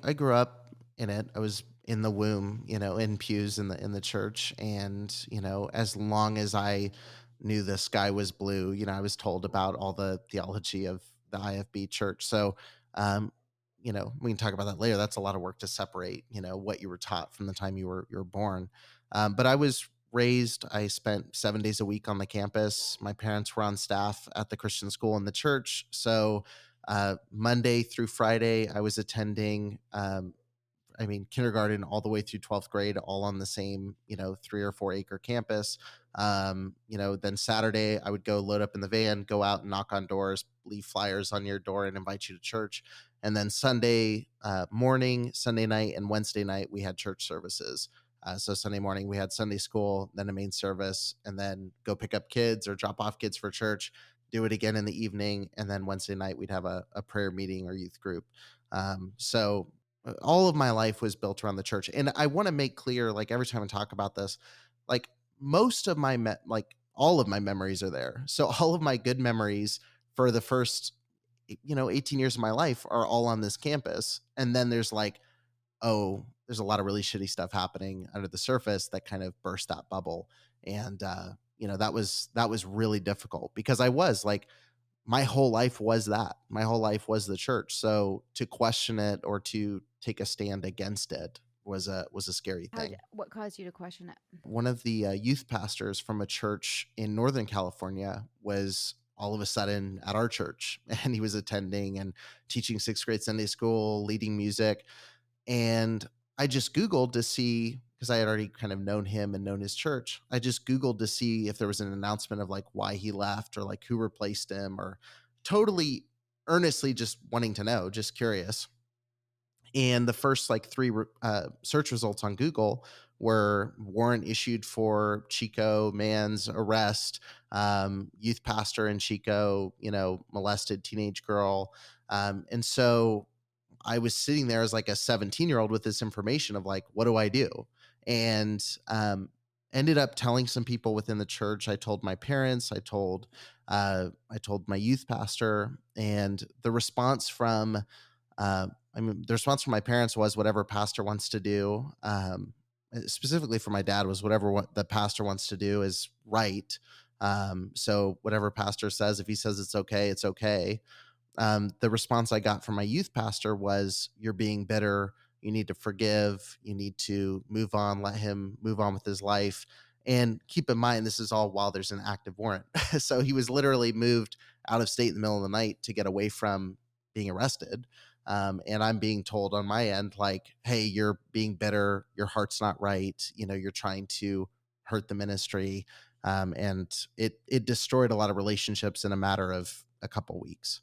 I grew up in it. I was in the womb, in pews in the church, and as long as I knew the sky was blue, I was told about all the theology of the IFB church. So, um, we can talk about that later. That's a lot of work to separate, what you were taught from the time you were born. But I was raised. I spent 7 days a week on the campus. My parents were on staff at the Christian school in the church, so Monday through Friday, I was attending, kindergarten all the way through 12th grade, all on the same, 3 or 4 acre campus. Then Saturday, I would go load up in the van, go out and knock on doors, leave flyers on your door and invite you to church. And then Sunday morning, Sunday night, and Wednesday night, we had church services. So Sunday morning, we had Sunday school, then a main service, and then go pick up kids or drop off kids for church, do it again in the evening, and then Wednesday night we'd have a prayer meeting or youth group. So all of my life was built around the church, and I want to make clear, like every time I talk about this, like most of my like all of my memories are there. So all of my good memories for the first 18 years of my life are all on this campus, and then there's like, oh, there's a lot of really shitty stuff happening under the surface that kind of burst that bubble. And that was really difficult because I was like, my whole life was that. My whole life was the church. So to question it or to take a stand against it was a scary thing. What caused you to question it? One of the youth pastors from a church in Northern California was all of a sudden at our church, and he was attending and teaching sixth grade Sunday school, leading music. And I just Googled to see, because I had already kind of known him and known his church. I just Googled to see if there was an announcement of like why he left or like who replaced him, or totally earnestly just wanting to know, just curious. And the first like three search results on Google were warrant issued for Chico man's arrest, youth pastor in Chico, molested teenage girl. And so I was sitting there as like a 17-year-old with this information of like, what do I do? And ended up telling some people within the church. I told my parents. I told my youth pastor, and the response from my parents was whatever pastor wants to do. Specifically for my dad was whatever what the pastor wants to do is right. So whatever pastor says, if he says it's okay, it's okay. The response I got from my youth pastor was, "You're being bitter. You need to forgive. You need to move on. Let him move on with his life." And keep in mind, this is all while there's an active warrant. So he was literally moved out of state in the middle of the night to get away from being arrested. And I'm being told on my end, like, "Hey, you're being bitter. Your heart's not right. You're trying to hurt the ministry." And it destroyed a lot of relationships in a matter of a couple weeks.